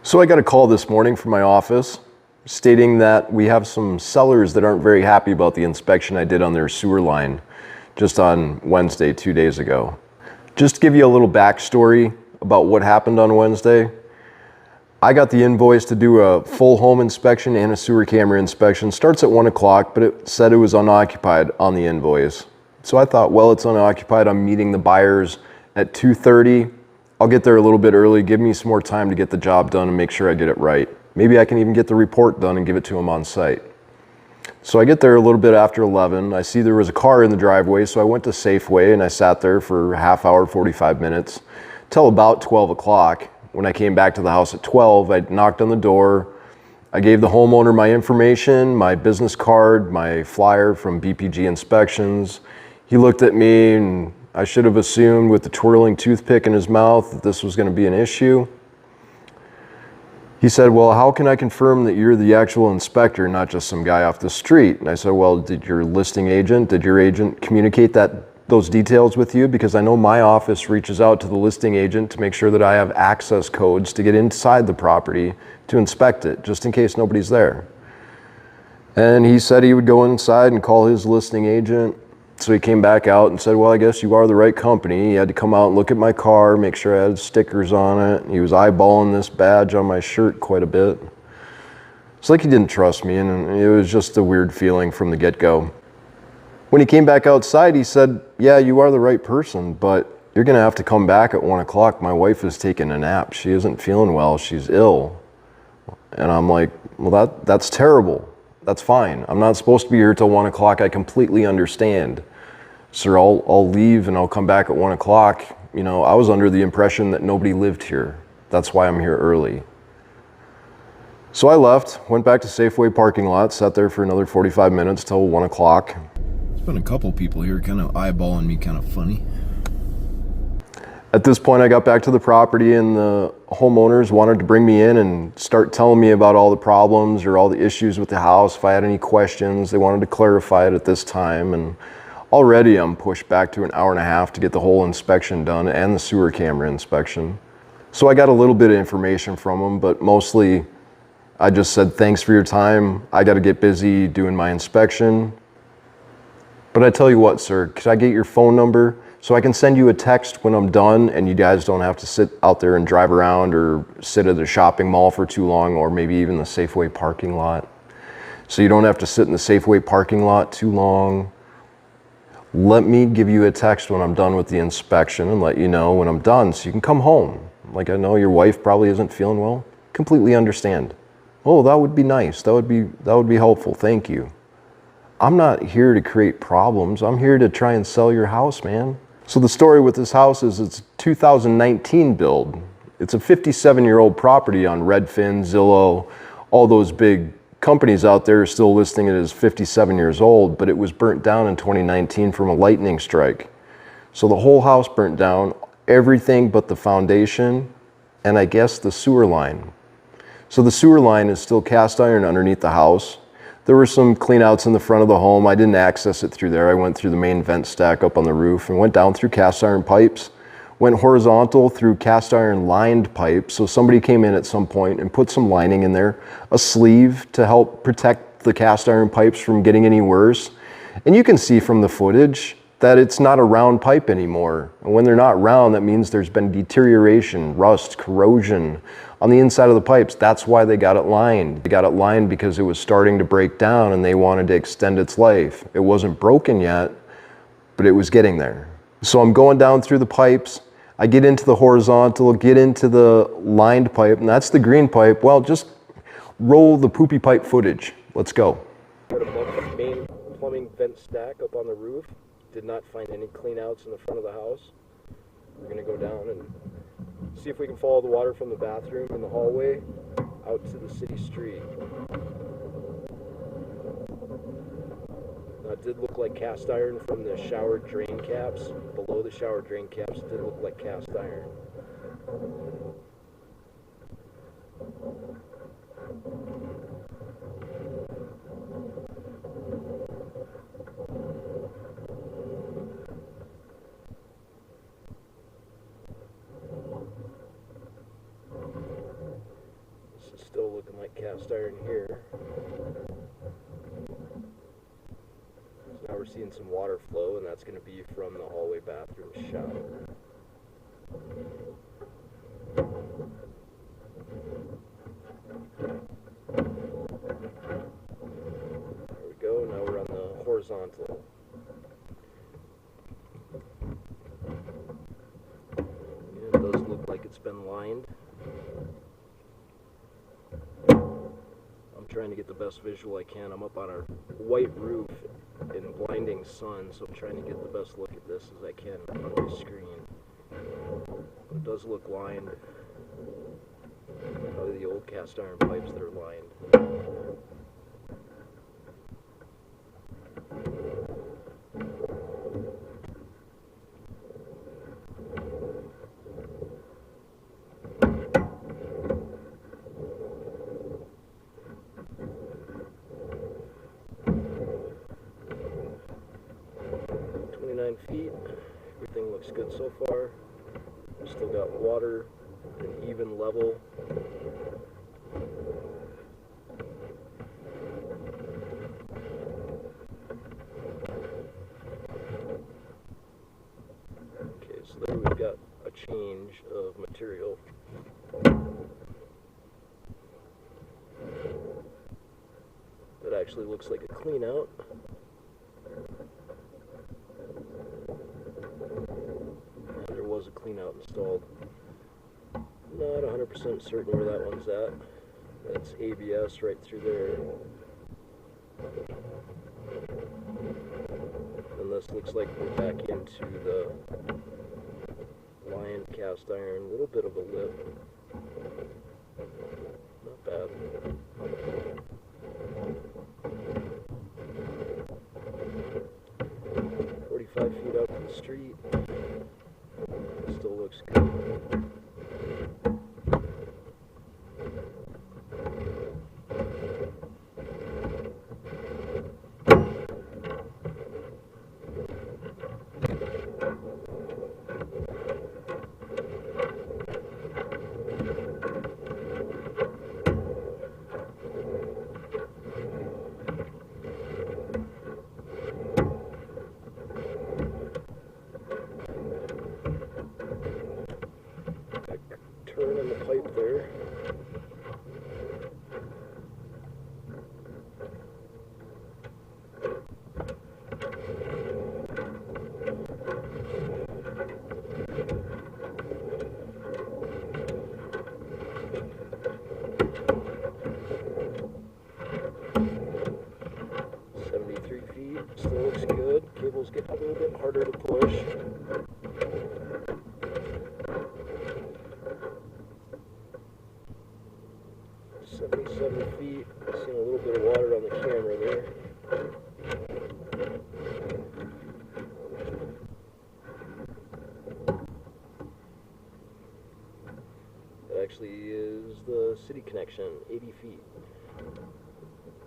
So I got a call this morning from my office stating that we have some sellers that aren't very happy about the inspection I did on their sewer line just on Wednesday, 2 days ago. Just to give you a little backstory about what happened on Wednesday, I got the invoice to do a full home inspection and a sewer camera inspection. Starts at 1 o'clock, but it said it was unoccupied on the invoice. So I thought, well, it's unoccupied. I'm meeting the buyers at 2:30. I'll get there a little bit early, give me some more time to get the job done and make sure I get it right. Maybe I can even get the report done and give it to them on site. So I get there a little bit after 11. I see there was a car in the driveway, so I went to Safeway and I sat there for a half hour, 45 minutes, till about 12 o'clock. When I came back to the house at 12, I knocked on the door. I gave the homeowner my information, my business card, my flyer from BPG Inspections. He looked at me, and I should have assumed with the twirling toothpick in his mouth that this was going to be an issue. He said, well, how can I confirm that you're the actual inspector, not just some guy off the street? And I said, well, did your agent communicate those details with you? Because I know my office reaches out to the listing agent to make sure that I have access codes to get inside the property to inspect it, just in case nobody's there. And he said he would go inside and call his listing agent. So he came back out and said, well, I guess you are the right company. He had to come out and look at my car, make sure I had stickers on it. He was eyeballing this badge on my shirt quite a bit. It's like he didn't trust me, and it was just a weird feeling from the get-go. When he came back outside, he said, yeah, you are the right person, but you're going to have to come back at 1 o'clock. My wife is taking a nap. She isn't feeling well. She's ill. And I'm like, well, that's terrible. That's fine. I'm not supposed to be here till 1 o'clock. I completely understand. Sir, I'll leave and I'll come back at 1 o'clock. You know, I was under the impression that nobody lived here. That's why I'm here early. So I left, went back to Safeway parking lot, sat there for another 45 minutes till 1 o'clock. There's been a couple people here kind of eyeballing me kind of funny. At this point, I got back to the property and the homeowners wanted to bring me in and start telling me about all the problems or all the issues with the house. If I had any questions, they wanted to clarify it at this time. And already I'm pushed back to an hour and a half to get the whole inspection done and the sewer camera inspection. So I got a little bit of information from them, but mostly I just said, thanks for your time. I got to get busy doing my inspection. But I tell you what, sir, could I get your phone number so I can send you a text when I'm done and you guys don't have to sit out there and drive around or sit at the shopping mall for too long, or maybe even the Safeway parking lot. So you don't have to sit in the Safeway parking lot too long. Let me give you a text when I'm done with the inspection and let you know when I'm done so you can come home. Like, I know your wife probably isn't feeling well. Completely understand. Oh, that would be nice. That would be helpful. Thank you. I'm not here to create problems. I'm here to try and sell your house, man. So the story with this house is it's a 2019 build. It's a 57-year-old property on Redfin, Zillow. All those big companies out there are still listing it as 57 years old, but it was burnt down in 2019 from a lightning strike. So the whole house burnt down, everything but the foundation and I guess the sewer line. So the sewer line is still cast iron underneath the house. There were some cleanouts in the front of the home. I didn't access it through there. I went through the main vent stack up on the roof and went down through cast iron pipes, went horizontal through cast iron lined pipes. So somebody came in at some point and put some lining in there, a sleeve to help protect the cast iron pipes from getting any worse. And you can see from the footage that it's not a round pipe anymore. And when they're not round, that means there's been deterioration, rust, corrosion on the inside of the pipes. That's why they got it lined. They got it lined because it was starting to break down and they wanted to extend its life. It wasn't broken yet, but it was getting there. So I'm going down through the pipes. I get into the horizontal, get into the lined pipe, and that's the green pipe. Well, just roll the poopy pipe footage. Let's go. Main plumbing vent stack up on the roof. Did not find any cleanouts in the front of the house. We're gonna go down and see if we can follow the water from the bathroom in the hallway out to the city street. Now, it did look like cast iron from the shower drain caps. Below the shower drain caps, it did look like cast iron. cast iron here. So now we're seeing some water flow, and that's going to be from the hallway bathroom shower. There we go, now we're on the horizontal. It does look like it's been lined. I'm trying to get the best visual I can. I'm up on a white roof in blinding sun, so I'm trying to get the best look at this as I can on my screen. It does look lined. Probably the old cast iron pipes that are lined. 29 feet. Everything looks good so far. Still got water, an even level. Okay, so there we've got a change of material. That actually looks like a clean out. And there was a clean out installed. Not 100% certain where that one's at. That's ABS right through there. And this looks like we're back into the lined cast iron. A little bit of a lip. Not bad. .5 feet out to the street. Still looks good. Turn in the pipe there. Still looks good. Cables get a little bit harder to push. .7 feet. Seeing a little bit of water on the camera there. That actually is the city connection, 80 feet.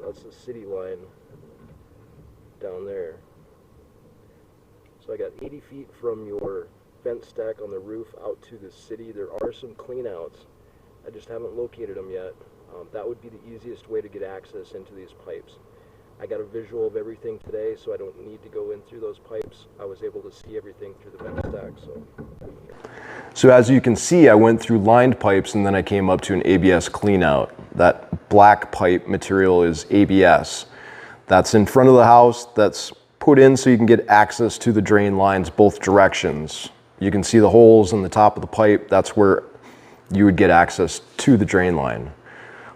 That's the city line down there. So I got 80 feet from your vent stack on the roof out to the city. There are some cleanouts. I just haven't located them yet. That would be the easiest way to get access into these pipes. I got a visual of everything today, so I don't need to go in through those pipes. I was able to see everything through the vent stack. So as you can see, I went through lined pipes and then I came up to an ABS cleanout. That black pipe material is ABS. That's in front of the house. That's put in so you can get access to the drain lines both directions. You can see the holes in the top of the pipe. That's where you would get access to the drain line.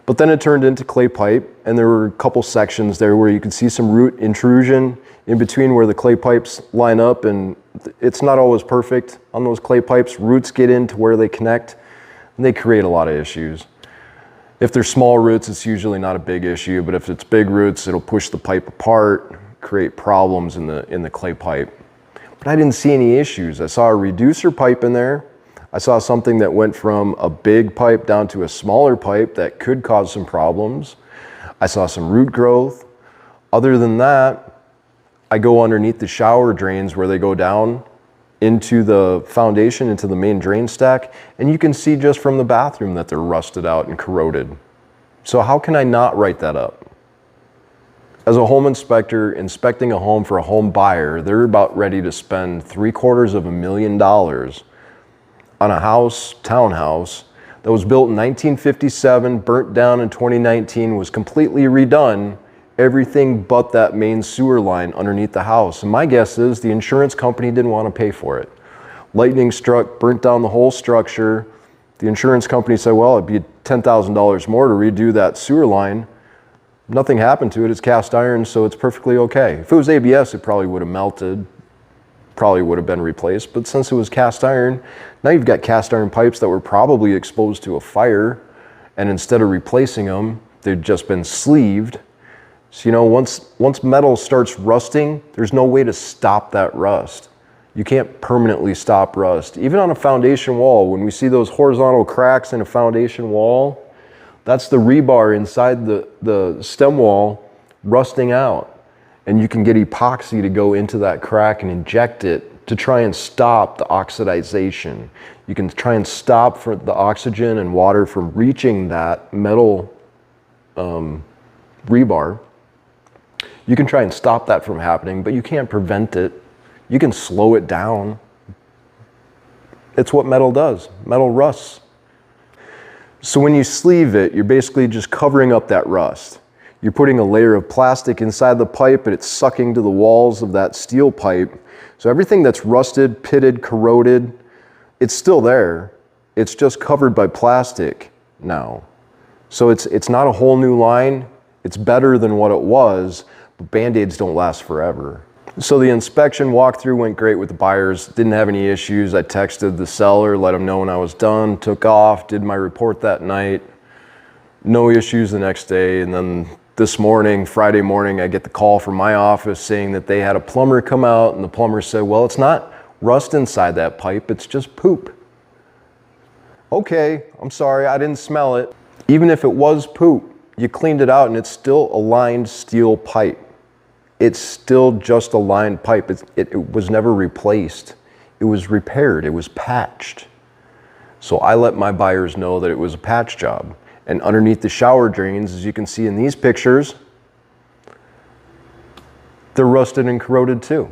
But then it turned into clay pipe, and there were a couple sections there where you could see some root intrusion in between where the clay pipes line up, and it's not always perfect on those clay pipes. Roots get into where they connect, and they create a lot of issues. If they're small roots, it's usually not a big issue, but if it's big roots, it'll push the pipe apart, create problems in the clay pipe. But I didn't see any issues. I saw a reducer pipe in there. I saw something that went from a big pipe down to a smaller pipe that could cause some problems. I saw some root growth. Other than that, I go underneath the shower drains where they go down into the foundation, into the main drain stack, and you can see just from the bathroom that they're rusted out and corroded. So how can I not write that up? As a home inspector inspecting a home for a home buyer, they're about ready to spend $750,000 on a house, townhouse, that was built in 1957, burnt down in 2019, was completely redone, everything but that main sewer line underneath the house. And my guess is the insurance company didn't want to pay for it. Lightning struck, burnt down the whole structure. The insurance company said, well, it'd be $10,000 more to redo that sewer line. Nothing happened to it, it's cast iron, so it's perfectly okay. If it was ABS, it probably would have melted, probably would have been replaced, but since it was cast iron, now you've got cast iron pipes that were probably exposed to a fire, and instead of replacing them, they've just been sleeved. So once metal starts rusting, there's no way to stop that rust. You can't permanently stop rust. Even on a foundation wall, when we see those horizontal cracks in a foundation wall, that's the rebar inside the stem wall rusting out. And you can get epoxy to go into that crack and inject it to try and stop the oxidization. You can try and stop for the oxygen and water from reaching that metal rebar. You can try and stop that from happening, but you can't prevent it. You can slow it down. It's what metal does. Metal rusts. So when you sleeve it, you're basically just covering up that rust. You're putting a layer of plastic inside the pipe and it's sucking to the walls of that steel pipe. So everything that's rusted, pitted, corroded, it's still there. It's just covered by plastic now. So it's not a whole new line. It's better than what it was, but Band-Aids don't last forever. So the inspection walkthrough went great with the buyers, didn't have any issues. I texted the seller, let him know when I was done, took off, did my report that night. No issues the next day, and then this morning, Friday morning, I get the call from my office saying that they had a plumber come out, and the plumber said, well, it's not rust inside that pipe, it's just poop. Okay, I'm sorry, I didn't smell it. Even if it was poop, you cleaned it out and it's still a lined steel pipe. It's still just a lined pipe. It was never replaced. It was repaired, it was patched. So I let my buyers know that it was a patch job. And underneath the shower drains, as you can see in these pictures, they're rusted and corroded too.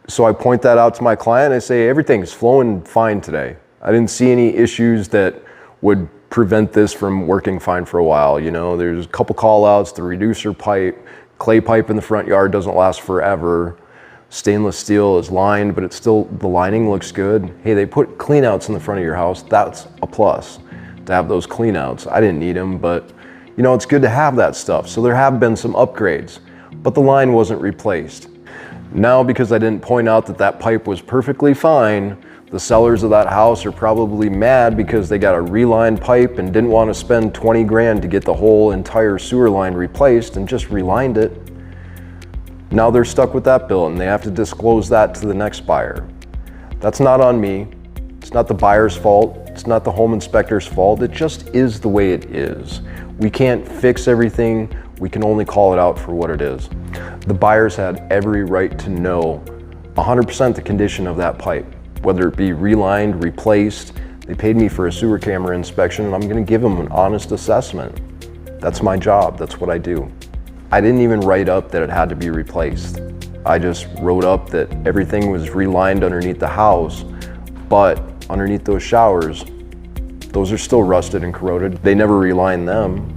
So I point that out to my client. I say, everything's flowing fine today. I didn't see any issues that would prevent this from working fine for a while. There's a couple call outs, the reducer pipe, clay pipe in the front yard doesn't last forever. Stainless steel is lined, but the lining looks good. Hey, they put cleanouts in the front of your house. That's a plus. To have those cleanouts. I didn't need them, but it's good to have that stuff. So there have been some upgrades, but the line wasn't replaced. Now, because I didn't point out that pipe was perfectly fine, the sellers of that house are probably mad because they got a relined pipe and didn't want to spend 20 grand to get the whole entire sewer line replaced and just relined it. Now they're stuck with that bill and they have to disclose that to the next buyer. That's not on me. It's not the buyer's fault. It's not the home inspector's fault. It just is the way it is. We can't fix everything. We can only call it out for what it is. The buyers had every right to know 100% the condition of that pipe, whether it be relined, replaced. They paid me for a sewer camera inspection and I'm going to give them an honest assessment. That's my job. That's what I do. I didn't even write up that it had to be replaced. I just wrote up that everything was relined underneath the house, but underneath those showers, those are still rusted and corroded. They never relined them.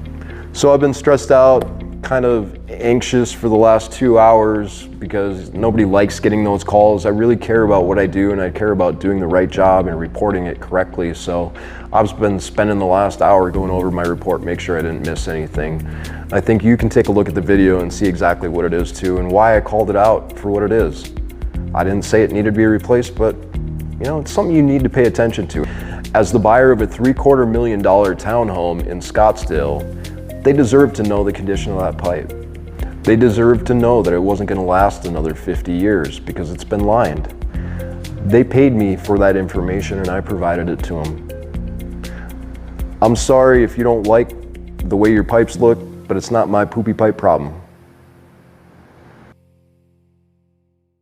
So I've been stressed out, kind of anxious for the last 2 hours because nobody likes getting those calls. I really care about what I do and I care about doing the right job and reporting it correctly. So I've been spending the last hour going over my report, make sure I didn't miss anything. I think you can take a look at the video and see exactly what it is too and why I called it out for what it is. I didn't say it needed to be replaced, but it's something you need to pay attention to. As the buyer of a $750,000 townhome in Scottsdale, they deserve to know the condition of that pipe. They deserve to know that it wasn't going to last another 50 years because it's been lined. They paid me for that information and I provided it to them. I'm sorry if you don't like the way your pipes look, but it's not my poopy pipe problem.